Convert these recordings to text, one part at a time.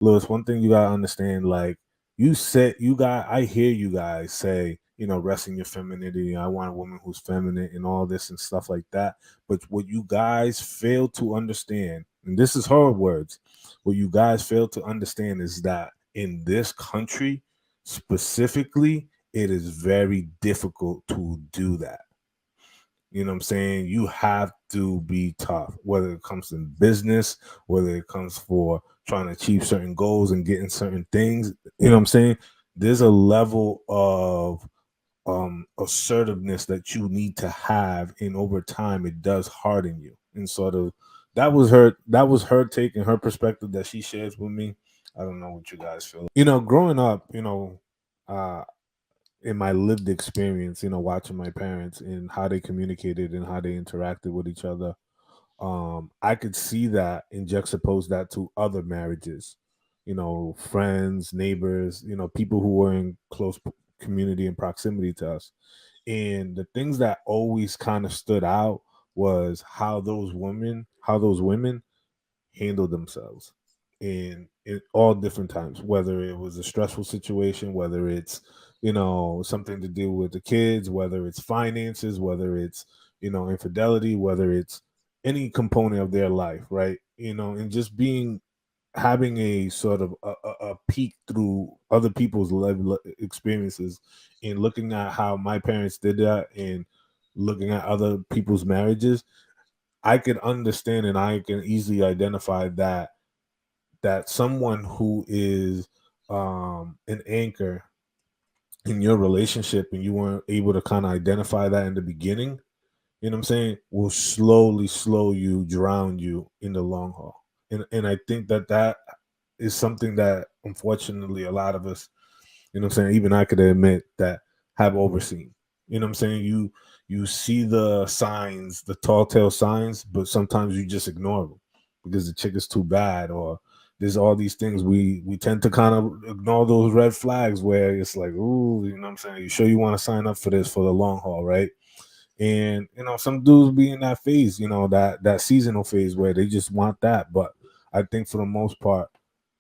Lewis, one thing you gotta understand, like I hear you guys say, resting your femininity. I want a woman who's feminine and all this and stuff like that. But what you guys fail to understand, and this is her words, what you guys fail to understand is that in this country specifically, it is very difficult to do that. You know what I'm saying? You have to be tough, whether it comes in business, whether it comes for trying to achieve certain goals and getting certain things. You know what I'm saying? There's a level of assertiveness that you need to have, and over time it does harden you. And sort of that was her take and her perspective that she shares with me. I don't know what you guys feel. Growing up, uh in my lived experience, watching my parents and how they communicated and how they interacted with each other, I could see that and juxtapose that to other marriages, friends, neighbors, people who were in close community and proximity to us. And the things that always kind of stood out was how those women handle themselves in all different times, whether it was a stressful situation, whether it's something to do with the kids, whether it's finances, whether it's infidelity, whether it's any component of their life, right? And just being having a sort of a peek through other people's experiences and looking at how my parents did that and looking at other people's marriages, I could understand and I can easily identify that someone who is an anchor in your relationship and you weren't able to kind of identify that in the beginning, you know what I'm saying, will slowly slow you, drown you in the long haul. And I think that is something that unfortunately a lot of us, what I'm saying, even I could admit that have overseen. You know what I'm saying? You see the signs, the tall tale signs, but sometimes you just ignore them because the chick is too bad, or there's all these things we tend to kind of ignore those red flags where it's like, ooh, you know what I'm saying? You sure you want to sign up for this for the long haul, right? And some dudes be in that phase, that seasonal phase where they just want that. But I think for the most part,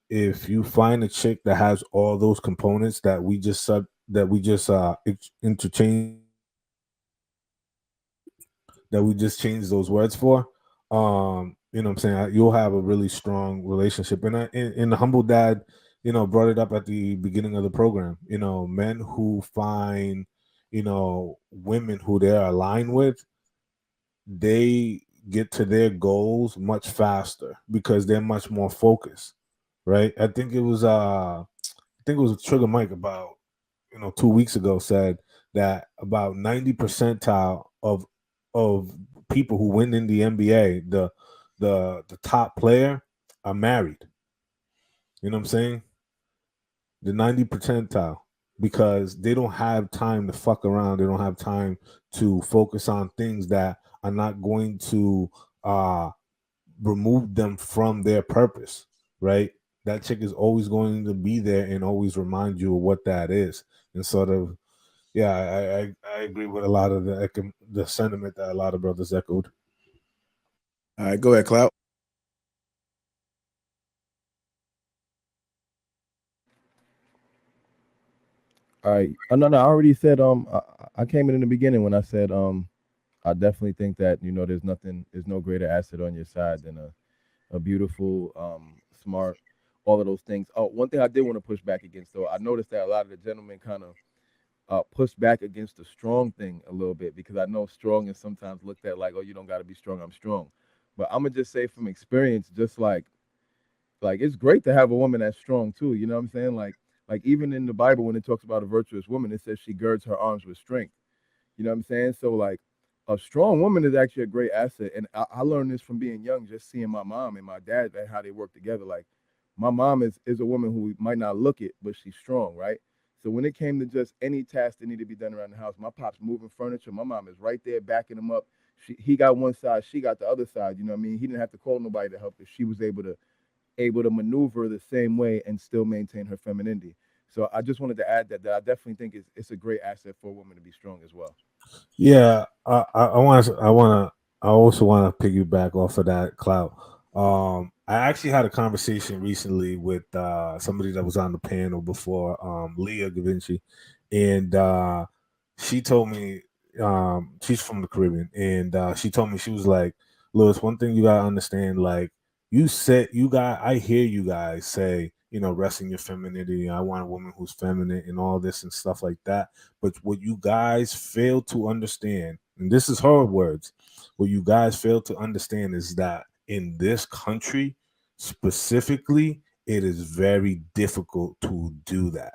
if you find a chick that has all those components interchange that we just changed those words for, what I'm saying, you'll have a really strong relationship. And the humble dad, brought it up at the beginning of the program. Men who find, women who they're aligned with, they get to their goals much faster because they're much more focused, right? I think it was Trigger Mike about 2 weeks ago said that about 90 percentile of people who win in the NBA, the top player, are married. You know what I'm saying? The 90 percentile, because they don't have time to fuck around. They don't have time to focus on things that are not going to uh remove them from their purpose, right? That chick is always going to be there and always remind you of what that is. And sort of, yeah, I agree with a lot of the sentiment that a lot of brothers echoed. All right, go ahead, Clout. All right. Oh, no, no. I already said. I came in the beginning when I said. I definitely think that there's no greater asset on your side than a beautiful, smart, all of those things. Oh, one thing I did want to push back against, though, I noticed that a lot of the gentlemen kind of push back against the strong thing a little bit, because I know strong is sometimes looked at like, oh, you don't got to be strong. I'm strong, but I'm gonna just say from experience, just like it's great to have a woman that's strong too. You know what I'm saying? Like even in the Bible, when it talks about a virtuous woman, it says she girds her arms with strength. You know what I'm saying? So like a strong woman is actually a great asset. And I learned this from being young, just seeing my mom and my dad and how they work together. Like my mom is a woman who might not look it, but she's strong, right? So when it came to just any task that needed to be done around the house, my pop's moving furniture. My mom is right there backing him up. He got one side, she got the other side. You know what I mean? He didn't have to call nobody to help her. She was able to maneuver the same way and still maintain her femininity. So I just wanted to add that I definitely think it's a great asset for a woman to be strong as well. Yeah, I also want to piggyback off of that, Clout. I actually had a conversation recently with somebody that was on the panel before, Leah Da Vinci, and she told me she's from the Caribbean, and she told me, she was like, "Lewis, one thing you gotta understand, like I hear you guys say, rest in your femininity. I want a woman who's feminine and all this and stuff like that. But what you guys fail to understand, and this is her words, what you guys fail to understand is that in this country specifically, it is very difficult to do that.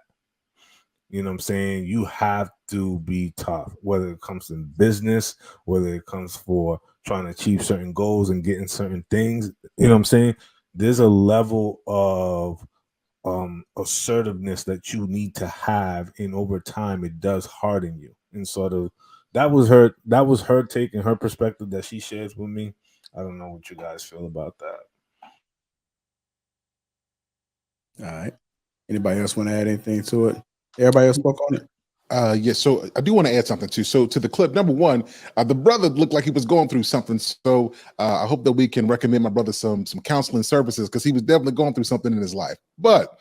You know what I'm saying? You have to be tough, whether it comes in business, whether it comes for trying to achieve certain goals and getting certain things. You know what I'm saying? There's a level of assertiveness that you need to have, and over time it does harden you. And sort of that was her take and her perspective that she shares with me. I don't know what you guys feel about that. All right. Anybody else want to add anything to it? Everybody else spoke on it. Yes, so I do want to add something too. So to the clip, number one, the brother looked like he was going through something. So I hope that we can recommend my brother some counseling services, because he was definitely going through something in his life. But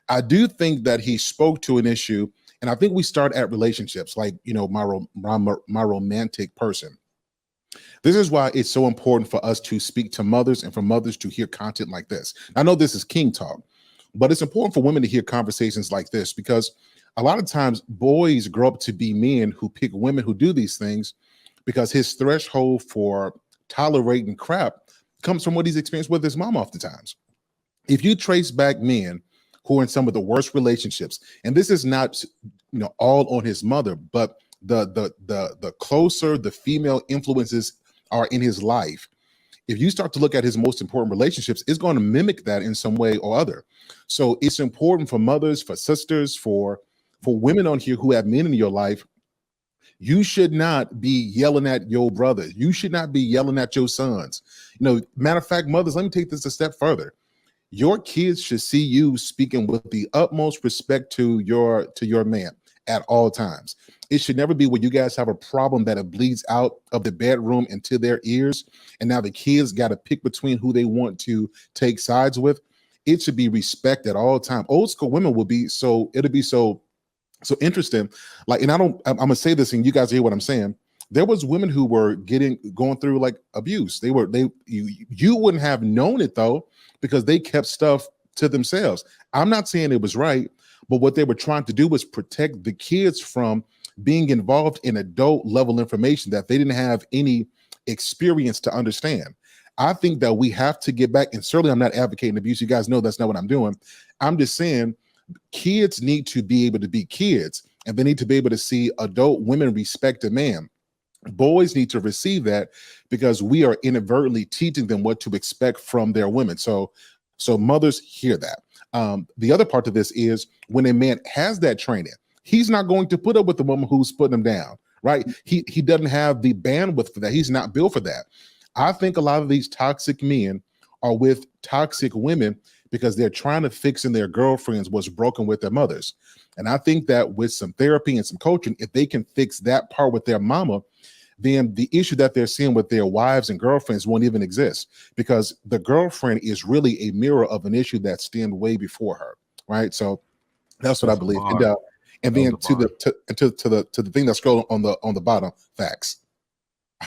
I do think that he spoke to an issue, and I think we start at relationships, like, my romantic person. This is why it's so important for us to speak to mothers and for mothers to hear content like this. I know this is King Talk, but it's important for women to hear conversations like this, because a lot of times boys grow up to be men who pick women who do these things because his threshold for tolerating crap comes from what he's experienced with his mom oftentimes. If you trace back men who are in some of the worst relationships, and this is not, all on his mother, but the closer the female influences are in his life, if you start to look at his most important relationships, it's going to mimic that in some way or other. So it's important for mothers, for sisters, for women on here who have men in your life. You should not be yelling at your brother. You should not be yelling at your sons. Matter of fact, mothers, let me take this a step further. Your kids should see you speaking with the utmost respect to your man at all times. It should never be where you guys have a problem that it bleeds out of the bedroom into their ears, and now the kids got to pick between who they want to take sides with. It should be respect at all times. Old school women will be it'll be so interesting. Like, and I'm gonna say this, and you guys hear what I'm saying. There was women who were going through like abuse. You wouldn't have known it though, because they kept stuff to themselves. I'm not saying it was right, but what they were trying to do was protect the kids from being involved in adult level information that they didn't have any experience to understand. I think that we have to get back, and certainly I'm not advocating abuse. You guys know that's not what I'm doing. I'm just saying kids need to be able to be kids, and they need to be able to see adult women respect a man. Boys need to receive that, because we are inadvertently teaching them what to expect from their women. So mothers, hear that. The other part of this is, when a man has that training, he's not going to put up with the woman who's putting him down, right? He doesn't have the bandwidth for that. He's not built for that. I think a lot of these toxic men are with toxic women because they're trying to fix in their girlfriends what's broken with their mothers. And I think that with some therapy and some coaching, if they can fix that part with their mama, then the issue that they're seeing with their wives and girlfriends won't even exist, because the girlfriend is really a mirror of an issue that stemmed way before her, right? So that's what I believe. And then to the thing that's scrolling on the bottom, facts.